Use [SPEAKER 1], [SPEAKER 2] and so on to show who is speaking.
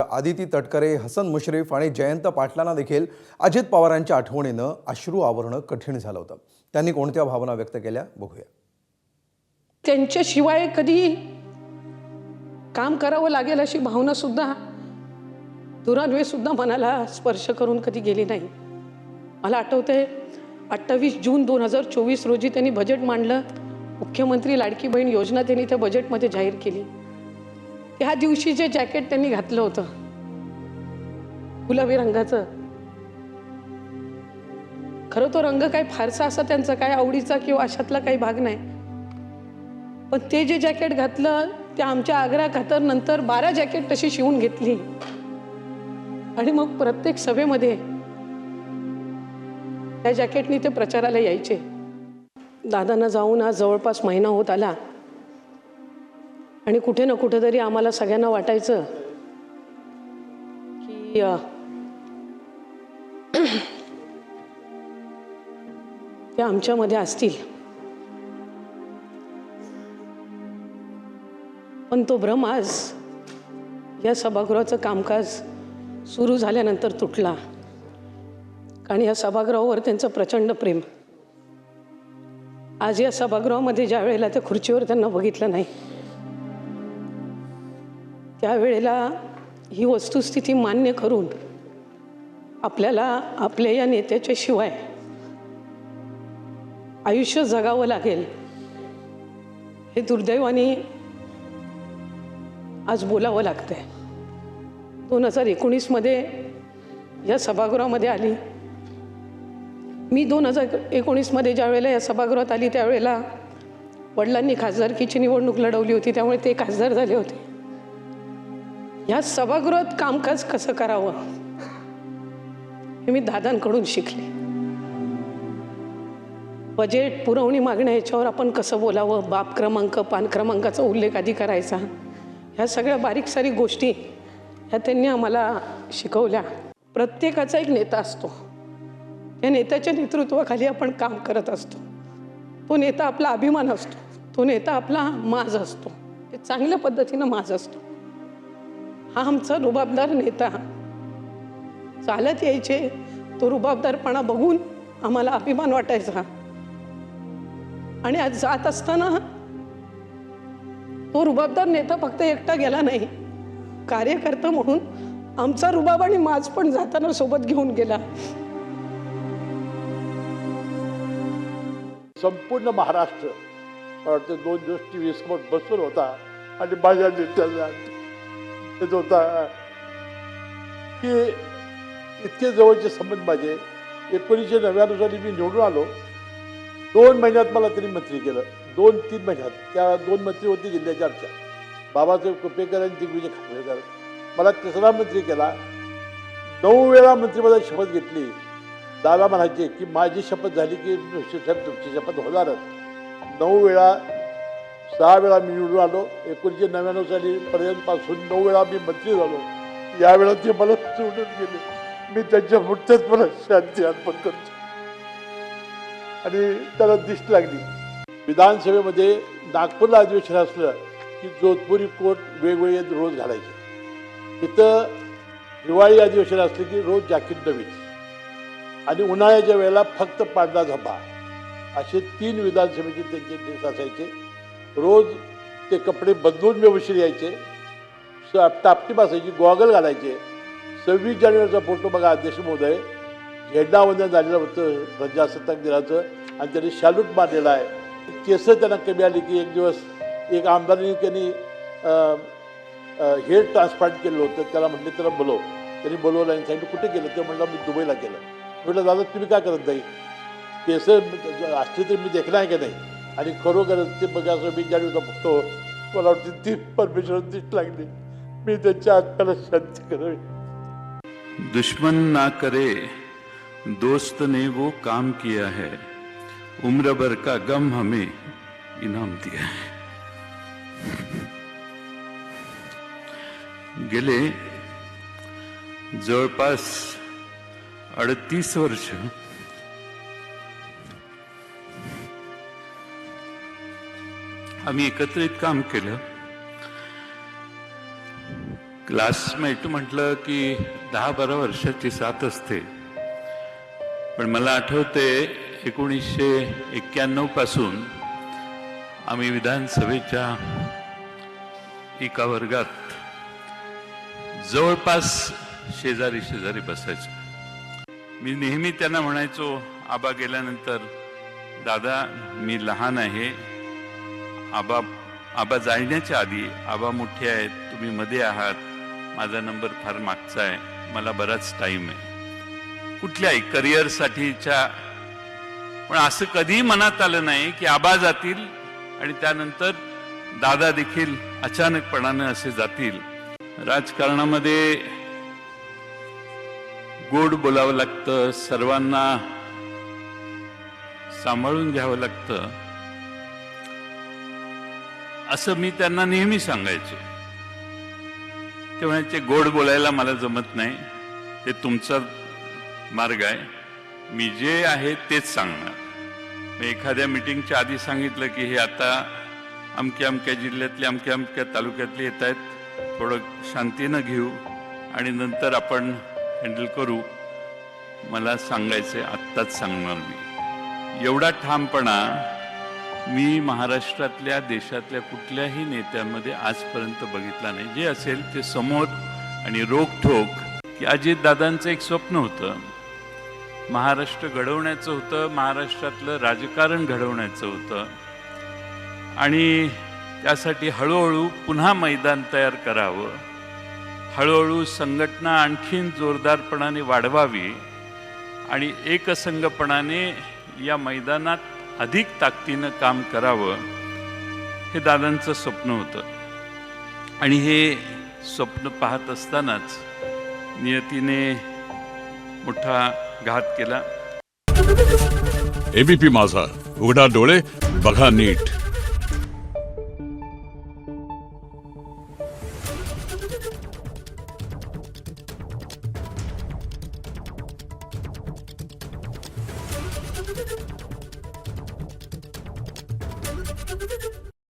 [SPEAKER 1] आदिती तटकरे, हसन मुश्रीफ आणि जयंत पाटलांना देखील अजित पवारांच्या आठवणीनं अश्रू आवरणं कठीण झालं होतं. त्यांनी कोणत्या भावना व्यक्त केल्या बघूया.
[SPEAKER 2] त्यांच्याशिवाय कधी काम करावं लागेल अशी भावना सुद्धा दुरान्वे सुद्धा मनाला स्पर्श करून कधी गेली नाही. मला आठवतंय 28 जून 2024 रोजी त्यांनी बजेट मांडलं. मुख्यमंत्री लाडकी बहीण योजना त्यांनी त्या बजेटमध्ये जाहीर केली. त्या दिवशी जे जॅकेट त्यांनी घातलं होतं गुलाबी रंगाचं, खरं तो रंग काय फारसा असा त्यांचा काय आवडीचा किंवा अशातला काही भाग नाही, पण ते जे जॅकेट घातलं ते आमच्या आग्रा खातर नंतर 12 जॅकेट तशी शिवून घेतली आणि मग प्रत्येक सभेमध्ये त्या जॅकेटनी ते प्रचाराला यायचे. दादांना जाऊन आज जवळपास महिना होत आला आणि कुठे ना कुठेतरी आम्हाला सगळ्यांना वाटायचं की ते आमच्यामध्ये असतील, पण तो भ्रम आज या सभागृहाचं कामकाज सुरू झाल्यानंतर तुटला. आणि या सभागृहावर त्यांचं प्रचंड प्रेम. आज या सभागृहामध्ये ज्या वेळेला त्या खुर्चीवर त्यांना बघितलं नाही त्यावेळेला ही वस्तुस्थिती मान्य करून आपल्याला आपल्या या नेत्याच्या शिवाय आयुष्य जगावं लागेल हे दुर्दैवाने आज बोलावं लागतंय. 2019 मध्ये या सभागृहामध्ये आली. मी 2019 मध्ये ज्या वेळेला या सभागृहात आली त्यावेळेला वडिलांनी खासदारकीची निवडणूक लढवली होती, त्यामुळे ते खासदार झाले होते. या सभागृहात कामकाज कसं करावं हे मी दादांकडून शिकले. बजेट पुरवणी मागण्या याच्यावर आपण कसं बोलावं, बाब क्रमांक पान क्रमांकाचा उल्लेख आधी करायचा, ह्या सगळ्या बारीक सारीक गोष्टी ह्या त्यांनी आम्हाला शिकवल्या. प्रत्येकाचा एक नेता असतो, या नेत्याच्या नेतृत्वाखाली आपण काम करत असतो. तो नेता आपला अभिमान असतो, तो नेता आपला माज असतो, हे चांगल्या पद्धतीनं माज असतो. हा आमचा रुबाबदार नेता चालत यायचे, तो रुबाबदारपणा बघून आम्हाला अभिमान वाटायचा. आणि आज जात असताना तो रुबाबदार नेता फक्त एकटा गेला नाही, कार्यकर्ता म्हणून आमचा रुबाब आणि माज पण जाताना सोबत घेऊन गेला.
[SPEAKER 3] संपूर्ण महाराष्ट्र वाटतं 2 दिवस TV समोर बसून होता आणि माझ्या नेत्याला येत होता की इतके जवळचे संबंध माझे. 1999 साली मी निवडून आलो. 2 महिन्यात मला त्यांनी मंत्री केलं. 2-3 महिन्यात त्या 2 मंत्री होते जिल्ह्याच्या आमच्या, बाबासाहेब कुपेकर आणि दिग्विजय खानवेकर. मला 3रा मंत्री केला. 9 वेळा मंत्रिपदाची शपथ घेतली. दादा म्हणायचे की माझी शपथ झाली की साहेब तुमची शपथ होणारच. 9 वेळा 6 वेळा मी निवडून आलो. 1999 साली पर्यंतपासून 9 वेळा मी मंत्री झालो. यावेळा ते मला सोडून गेले. मी त्यांच्या मुठ्यात मला शांती अर्पण करतो. आणि त्याला दिष्ट लागली. विधानसभेमध्ये नागपूरला अधिवेशन असलं की जोधपुरी कोट वेगवेगळे रोज घालायचे. इथं हिवाळी अधिवेशन असलं की रोज जॅकेट नवीन आणि उन्हाळ्याच्या वेळेला फक्त पांढरा झब्बा. असे 3 विधानसभेचे त्यांचे ड्रेस असायचे. रोज ते कपडे बदलून व्यवस्थित यायचे. टापटीप असायची, गॉगल घालायचे. 26 जानेवारीचा फोटो बघा अध्यक्ष महोदय, झेंडावंदन झालेलं होतं प्रजासत्ताक दिनाचं आणि त्यांनी सॅल्यूट मारलेला आहे. केस त्यांना कमी आली की एक दिवस एक आमदारांनी त्यांनी हेअर ट्रान्सप्लांट केलं होतं. त्याला म्हटले त्याला बोलव. त्यांनी बोलवलं आणि सांगितलं कुठे केलं? ते म्हणलं मी दुबईला केलं. म्हटलं दादा तुम्ही काय करत नाही, केस असली तरी मी देखणं आहे का नाही? आणि खरोखर ते बघा 26 जानेवारीचा फोटो मला वाटते ती परमेश्वर दिष्ट लागली. मी त्यांच्या आत्म्याला शांती करावी.
[SPEAKER 4] दुश्मन ना करे दोस्त ने वो काम किया है, उम्र भर का गम हमें इनाम दिया है. गेले जवळपास 38 वर्ष आम्ही एकत्रित काम केलं. क्लासमेट म्हटलं की 10-12 वर्षाची साथ असते, पण मला आठवते 1991 पासून आम्ही विधानसभेच्या एका वर्गात जवळपास शेजारी शेजारी बसायचो. मी नेहमी त्यांना म्हणायचो, आबा गेल्यानंतर, दादा मी लहान आहे, आबा जाण्याच्या आधी, आबा मोठे आहेत, तुम्ही मध्ये आहात, माझा नंबर फार मागचा आहे, मला बराच टाईम आहे कुठल्याही करिअरसाठीच्या. पण असं कधीही मनात आलं नाही की आबा जातील आणि त्यानंतर दादा देखील अचानकपणानं असे जातील. राजकारणामध्ये गोड बोलावं लागतं, सर्वांना सांभाळून घ्यावं लागतं, असं मी त्यांना नेहमी सांगायचो. ते म्हणायचे, गोड बोलायला मला जमत नाही, ते तुमचा मार्ग आहे, मी जे आहे तेच सांगणार. एखाद्या मीटिंगच्या आधी सांगितलं की हे आता अमक्या अमक्या जिल्ह्यातले अमक्या अमक्या तालुक्यातले येत आहेत, थोडं शांतीनं घेऊ आणि नंतर आपण हँडल करू, मला सांगायचं आत्ताच सांगणार मी. एवढा ठामपणा मी महाराष्ट्रातल्या देशातल्या कुठल्याही नेत्यामध्ये आजपर्यंत बघितला नाही. जे असेल ते समोर आणि रोखठोक. की अजितदादांचं एक स्वप्न होतं, महाराष्ट्र घडवण्याचं होतं, महाराष्ट्रातलं राजकारण घडवण्याचं होतं आणि त्यासाठी हळूहळू पुन्हा मैदान तयार करावं, हळूहळू संघटना आणखीन जोरदारपणाने वाढवावी आणि एकसंघपणाने या मैदानात अधिक ताकदीनं काम करावं, हे दादांचं स्वप्न होतं. आणि हे स्वप्न पाहत असतानाच नियतीने मोठा घात केला.
[SPEAKER 5] एबीपी माझा, उघडा डोळे बघा नीट.